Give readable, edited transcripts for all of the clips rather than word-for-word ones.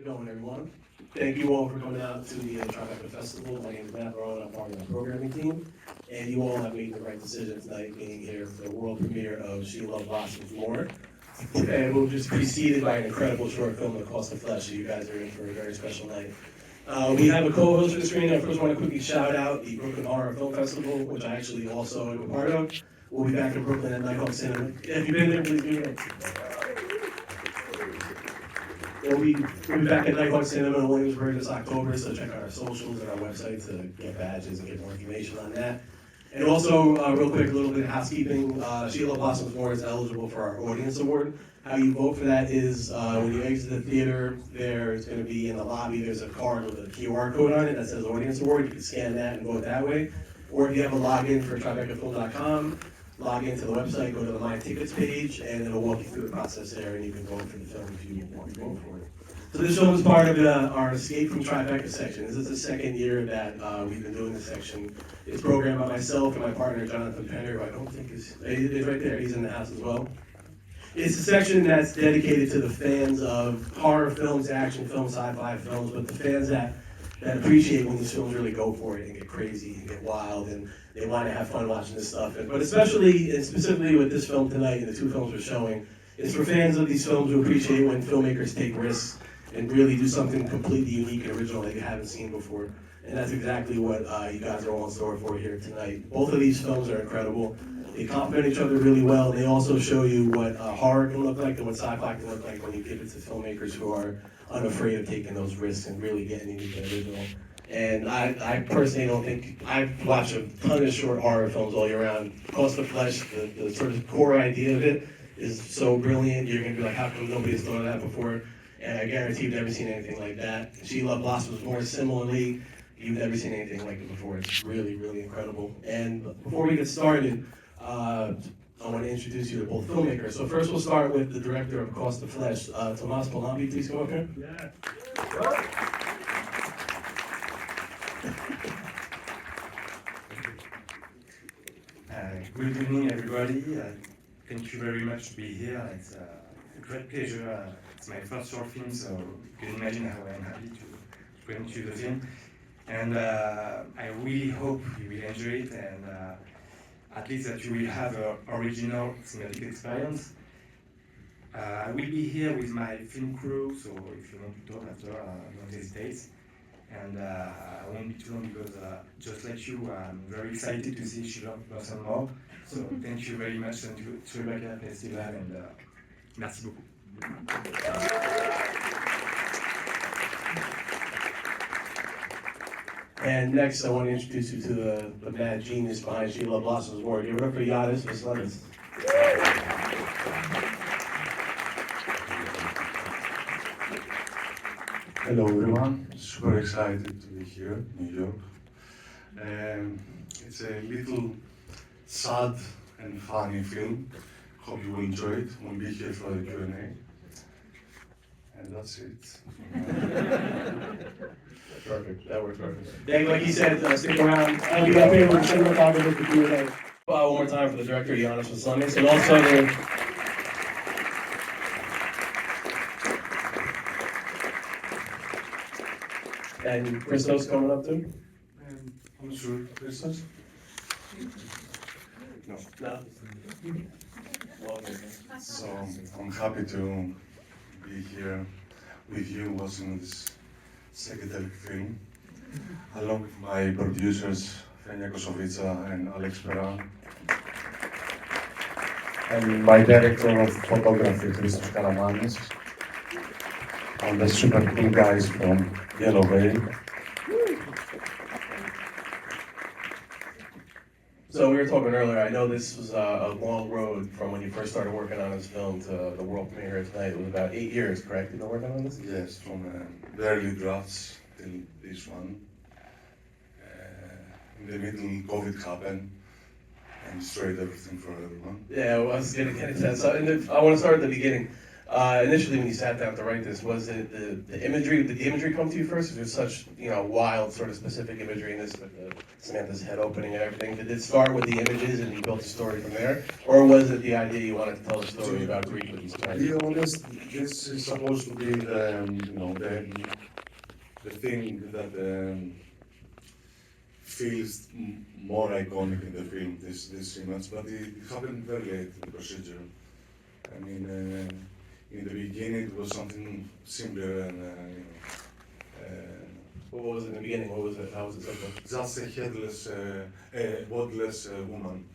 it going, everyone? Thank you all for coming out to the Tribeca Festival. My name is Matt Barone. I'm part of the programming team. And you all have made the right decision tonight being here for the world premiere of She Loves Blossoms More. And we'll just be preceded by an incredible short film, The Cost of Flesh, so you guys are in for a very special night. We have a co-host for the screen. I first want to quickly shout out the Brooklyn Horror Film Festival, which I actually also am a part of. We'll be back in Brooklyn at Nighthawk Cinema. If you've been there, please give it up. We'll be back at Nighthawk Cinema in Williamsburg this October, so check out our socials and our website to get badges and get more information on that. And also, real quick, a little bit of housekeeping. She Loves Blossoms More is eligible for our Audience Award. How you vote for that is when you exit the theater, there's going to be in the lobby, there's a card with a QR code on it that says Audience Award. You can scan that and vote that way. Or if you have a login for tribecafilm.com, log into the website, go to the My Tickets page, and it'll walk you through the process there, and you can vote for the film if you want to vote for it. So this film is part of our Escape from Tribeca section. This is the second year that we've been doing this section. It's programmed by myself and my partner, Jonathan Penner, who I don't think is right there. He's in the house as well. It's a section that's dedicated to the fans of horror films, action films, sci-fi films, but the fans that appreciate when these films really go for it and get crazy and get wild and they want to have fun watching this stuff. But especially and specifically with this film tonight and the two films we're showing, it's for fans of these films who appreciate when filmmakers take risks and really do something completely unique and original that you haven't seen before. And that's exactly what you guys are all in store for here tonight. Both of these films are incredible. They complement each other really well. They also show you what horror can look like and what sci-fi can look like when you give it to filmmakers who are unafraid of taking those risks and really getting unique and original. And I personally don't think, I've watched a ton of short horror films all year round. Cost of Flesh, the sort of core idea of it is so brilliant. You're going to be like, how come nobody's thought of that before? And I guarantee you've never seen anything like that. She Loves Blossoms More similarly. You've never seen anything like it before. It's really, really incredible. And before we get started, I want to introduce you to both filmmakers. So first we'll start with the director of Cost of Flesh, Tomas Polambi. Please come up here. Yeah. Good evening, everybody. Thank you very much to be here. It's a great pleasure. It's my first short film, so you can imagine how I'm happy to present you the film. And I really hope you will enjoy it, and at least that you will have an original cinematic experience. I will be here with my film crew, so if you want to talk after, don't hesitate. And I won't be too long because just like you, I'm very excited to see She Loves Blossoms More. So thank you very much and to Tribeca Festival and merci beaucoup. And next, I want to introduce you to the mad genius behind She Loves Blossoms More. Give it up for Yannis Veslemes. Hello everyone, super excited to be here in New York. It's a little sad and funny film. Hope you will enjoy it. We'll be here for the Q&A. And that's it. Perfect, that works perfect. Dave, like he said, stick around. I'll be up here with the cinematographer for Q&A. One more time for the director, Yannis Veslemes, and also the and Christos coming up too? I'm sure, Christos? No. No. So I'm happy to be here with you watching this psychedelic film, along with my producers, Fenia Kosovica and Alex Peran. And my director of photography, Christos Karamanis. And the super cool guys from Yellow Veil. So we were talking earlier, I know this was a long road from when you first started working on this film to the world premiere tonight. It was about 8 years, correct? You've been working on this? Yes, from the early drafts till this one. In the middle, COVID happened and destroyed everything for everyone. Yeah, well, I was going to get into that. So I want to start at the beginning. Initially, when you sat down to write this, was it the imagery? Did the imagery come to you first? Or was there such wild, sort of specific imagery in this with Samantha's head opening and everything? Did it start with the images and you built a story from there, or was it the idea you wanted to tell a story about Greek with these To characters? be honest, this is supposed to be the thing that feels more iconic in the film, this image, but it happened very late in the procedure. I mean, in the beginning it was something simpler and What was it in the beginning? What was it? How was it simple? just a headless, bodiless woman,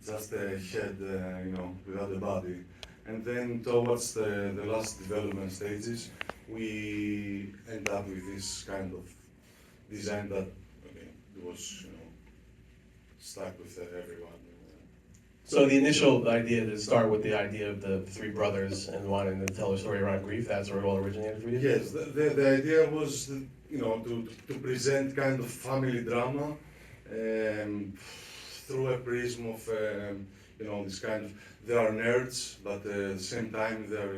just a head, without a body. And then towards the last development stages, we end up with this kind of design that was, stuck with everyone. So the initial idea to start with the idea of the three brothers and wanting to tell a story around grief, that's where it all originated for you? Yes, the idea was, to present kind of family drama through a prism of, this kind of, they are nerds, but at the same time they're,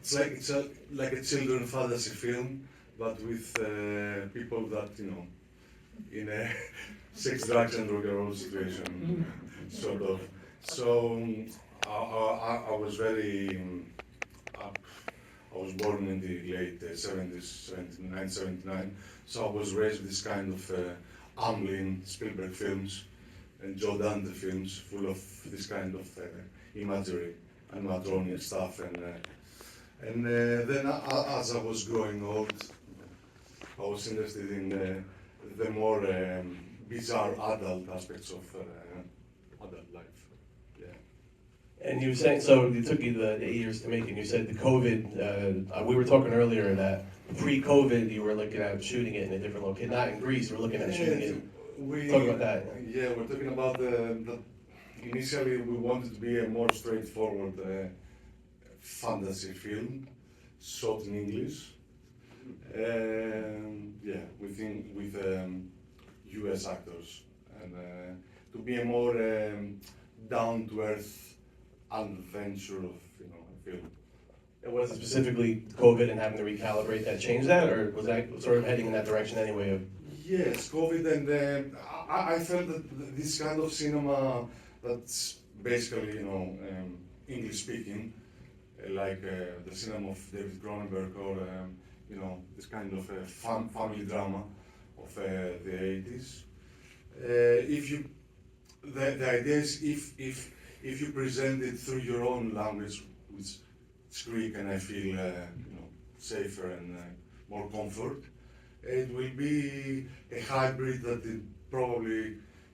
it's like a children fantasy film, but with people that, in a sex, drugs, and rock and roll situation, sort of. So I was very, I was born in the late 70s, 79, so I was raised with this kind of Amblin, Spielberg films, and Joe Dante films, full of this kind of imagery, animatronic stuff, and then as I was growing old, I was interested in the more bizarre adult aspects of adult life. Yeah. And you were saying, so it took you the 8 years to make it, and you said the COVID, we were talking earlier that pre-COVID you were looking at shooting it in a different location, not in Greece, we're looking at shooting it. Talk about that. Yeah, we're talking about the initially we wanted to be a more straightforward fantasy film, shot in English. Yeah, with US actors, and to be a more down-to-earth adventure of film. And was it specifically COVID and having to recalibrate that changed that, or was that sort of heading in that direction anyway? Of Yes, COVID, and I felt that this kind of cinema that's basically English speaking, like the cinema of David Cronenberg or this kind of family drama of the 80s. The idea is if you present it through your own language, which is Greek, and I feel safer and more comfort, it will be a hybrid that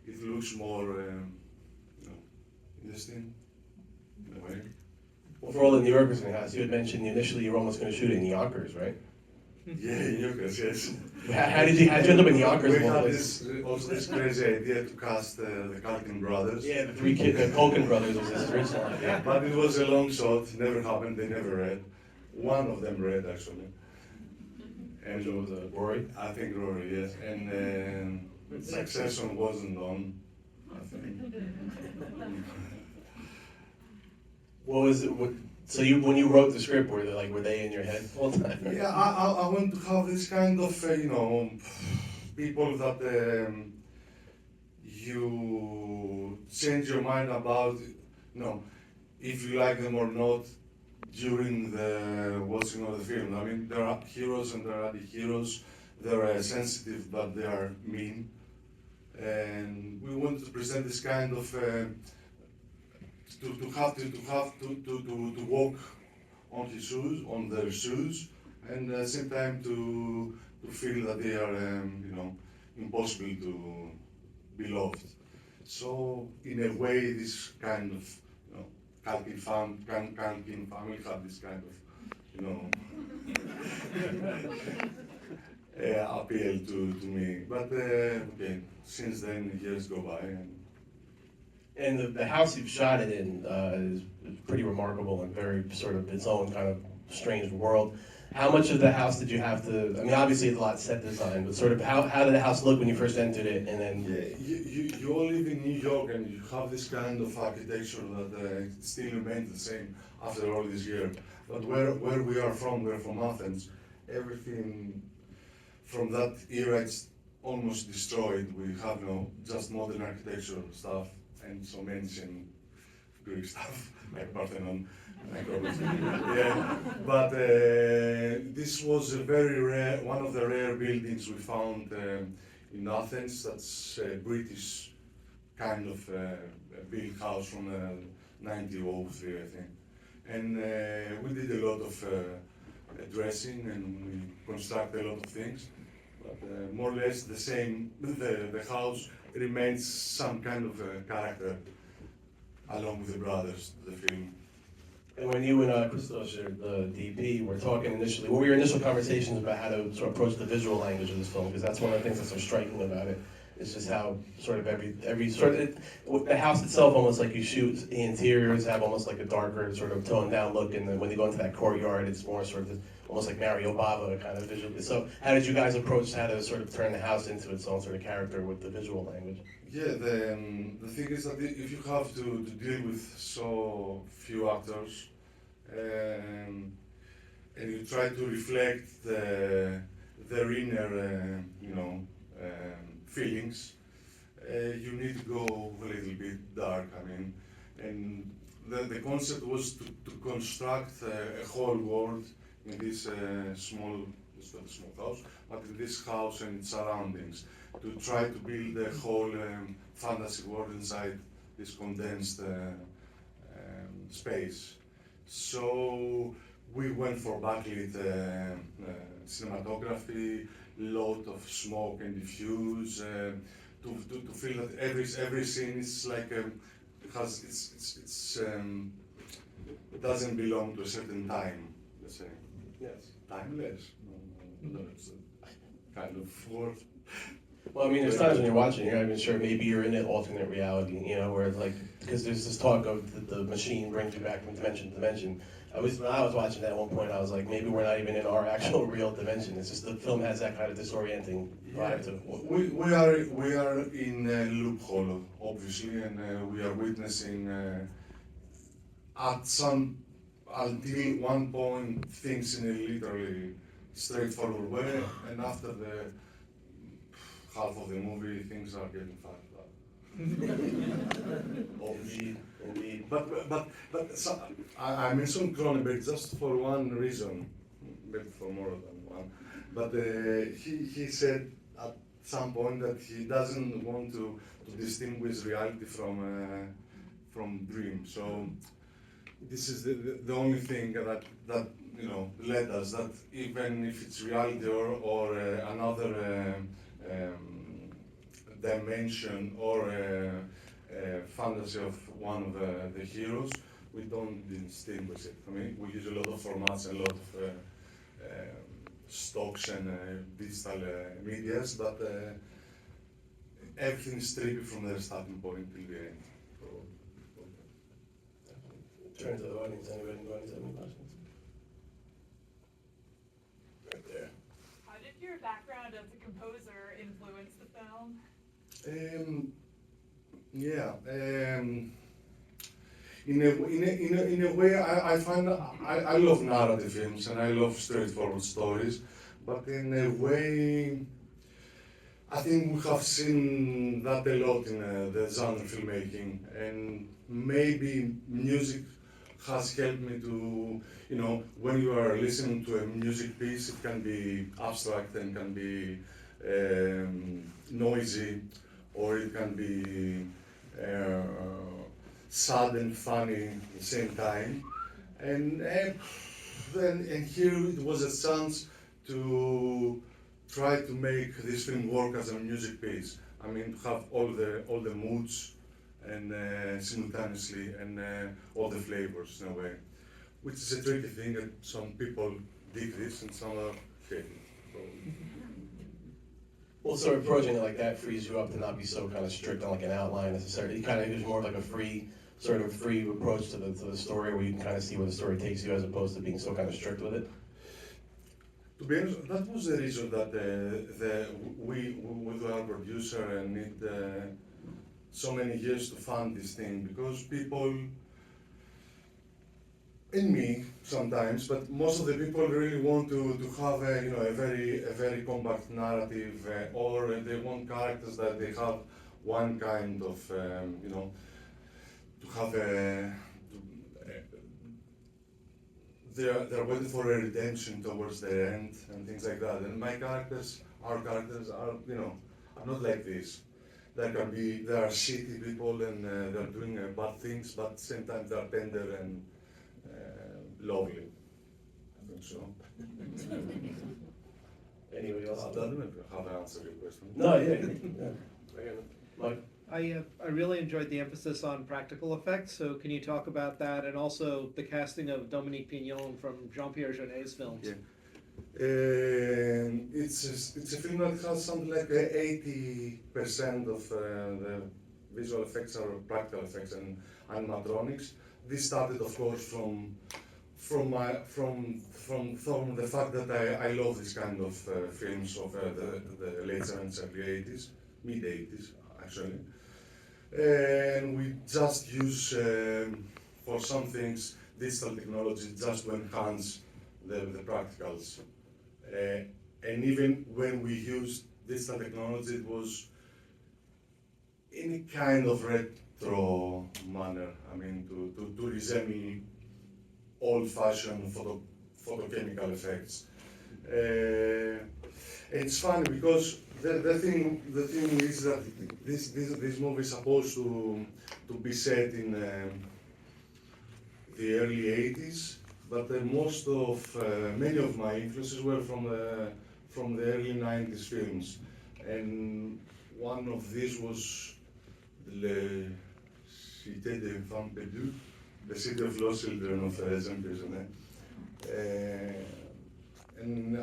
it looks more interesting in a way. well, for all the New Yorkers in the house, you had mentioned initially you were almost going to shoot it in Yonkers, right? Yeah, yes. How did you end up in Yonkers? We had this crazy idea to cast the Culkin brothers. Yeah, the three kids, the Culkin brothers was this original idea. But it was a long shot, never happened, they never read. One of them read actually. And It was Rory. I think Rory, yes. And Succession wasn't on, I think. What was it? So when you wrote the script, were they in your head all the time? Yeah, I want to have this kind of, people that you change your mind about, if you like them or not during the watching of the film. I mean, there are heroes and there are anti-heroes. They're sensitive, but they are mean. And we wanted to present this kind of to walk on their shoes, and at the same time to feel that they are impossible to be loved. So in a way, this kind of Culkin family had this kind of appeal to me. But okay, since then years go by. And the house you've shot it in is pretty remarkable and very sort of its own kind of strange world. how much of the house did you have to? I mean, obviously it's a lot of set design, but sort of how did the house look when you first entered it, and then You all live in New York and you have this kind of architecture that still remains the same after all these years. But where we are from, we're from Athens, everything from that era is almost destroyed. We have just modern architectural stuff and some ancient Greek stuff like Parthenon. Yeah, but this was a very rare, one of the rare buildings we found in Athens. That's a British kind of built house from 1903, I think. And we did a lot of dressing and we constructed a lot of things. But more or less the same, the house remains some kind of character along with the brothers, the film. And when you and Christos, the DP, were talking initially, what were your initial conversations about how to sort of approach the visual language of this film? Because that's one of the things that's so striking about it. It's just how sort of every sort of the house itself, almost like you shoot the interiors have almost like a darker sort of toned down look, and then when you go into that courtyard, it's more sort of almost like Mario Bava kind of visually. So how did you guys approach how to sort of turn the house into its own sort of character with the visual language? Yeah, the thing is that if you have to deal with so few actors, and you try to reflect their inner, feelings, you need to go a little bit dark. I mean, and the concept was to construct a whole world in this small, it's not a small house, but in this house and its surroundings, to try to build a whole fantasy world inside this condensed space. So we went for backlit cinematography, lot of smoke and diffuse, to feel that every scene is like it doesn't belong to a certain time, let's say. Yes. Timeless. No, it's a kind of word. Well, I mean, there's times when you're watching, you're not even sure, maybe you're in an alternate reality, where it's like, because there's this talk of the machine brings you back from dimension to dimension. When I was watching that at one point, I was like, maybe we're not even in our actual real dimension. It's just the film has that kind of disorienting vibe to it. We are in a loophole, obviously, and we are witnessing until one point things in a literally straightforward way, and after the half of the movie, things are getting fucked up. Indeed. But so, I mentioned Cronenberg just for one reason, maybe for more than one. But he said at some point that he doesn't want to distinguish reality from dream. So this is the only thing that led us, that even if it's reality or another dimension or fantasy of one of the heroes, we don't distinguish it. I mean, we use a lot of formats, a lot of stocks and digital medias, but everything is trippy from the starting point till the end. Turn to the audience. Anybody in the audience have any questions? Right there. How did your background as a composer influence the film? In a way, I find I love narrative films and I love straightforward stories, but in a way, I think we have seen that a lot in the genre filmmaking, and maybe music has helped me to, when you are listening to a music piece, it can be abstract and can be noisy, or it can be sad and funny at the same time. And here it was a chance to try to make this film work as a music piece. I mean, to have all the moods and simultaneously and all the flavors in a way, which is a tricky thing, and some people dig this and some are hate it. Well, sort of approaching it like that frees you up to not be so kind of strict on like an outline necessarily. You kind of use more of like a free approach to the story, where you can kind of see where the story takes you, as opposed to being so kind of strict with it. To be honest, that was the reason that we with our producer need so many years to fund this thing, because people, and me sometimes, but most of the people really want to have a very compact narrative, or they want characters that they have one kind of to have they're waiting for a redemption towards their end and things like that. And our characters are are not like this. There are shitty people and they're doing bad things, but at the same time they're tender and lovely. I think so. Anybody else? I don't know if you have answered your question. No, yeah. Mike? I really enjoyed the emphasis on practical effects, so can you talk about that, and also the casting of Dominique Pignon from Jean-Pierre Jeunet's films? Yeah. It's a film that has something like 80% of the visual effects are practical effects and animatronics. This started, of course, from the fact that I love this kind of films of the late 70s, early 80s, mid 80s actually. And we just use for some things digital technology just to enhance the practicals. And even when we used digital technology, it was in a kind of retro manner. I mean, to resemble old-fashioned photochemical effects. It's funny because the thing is that this movie is supposed to be set in the early 80s, but many of my influences were from the early 90s films, and one of these was Le Cité des Enfants Perdus, The City of Lost Children of Jean-Pierre Jeunet, and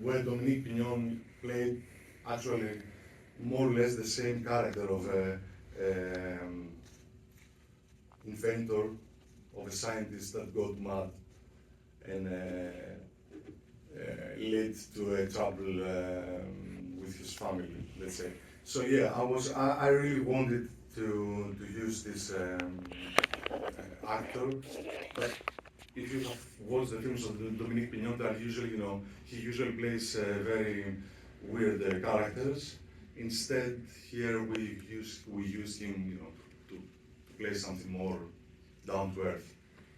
where Dominique Pignon played actually more or less the same character of a inventor, of a scientist that got mad and led to a trouble with his family, let's say. So yeah, I really wanted to use this actor, but if you have watched the films of Dominique Pignon, that usually, he usually plays very weird characters. Instead, here we use him, to play something more down to earth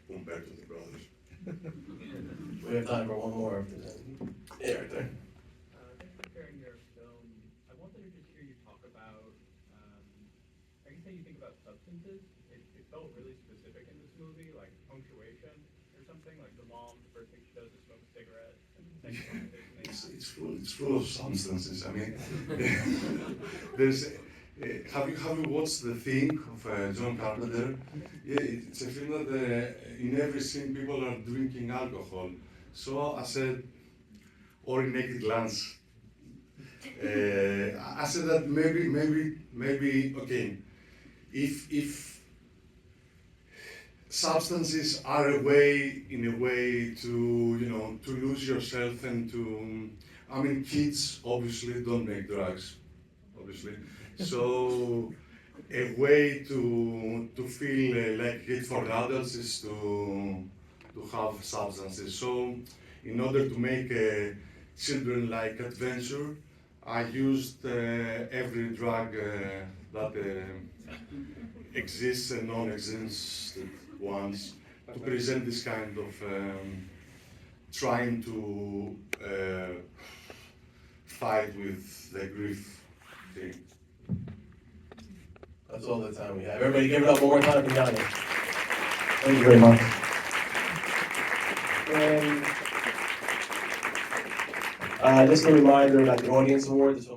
compared to the brothers. We have time for one more. Yeah, right there. Thanks for sharing your film. I wanted to just hear you talk about, I guess how you think about substances. It felt really specific in this movie, like punctuation or something, like the mom, the first thing she does is smoke a cigarette, and the second thing It's full of substances. I mean, there's. Have you watched The Thing of John Carpenter? Yeah, it's a film that in every scene people are drinking alcohol. So I said, or in Naked Glance. I said that maybe okay, if substances are a way to lose yourself and to, I mean, kids obviously don't make drugs, obviously. So a way to feel like it for adults is to have substances. So in order to make a children-like adventure, I used every drug that exists and non-existent ones to present this kind of trying to fight with the grief thing. That's all the time we have. Everybody give it up one more time for Yannis. Thank you very much. And just a reminder about the audience award. This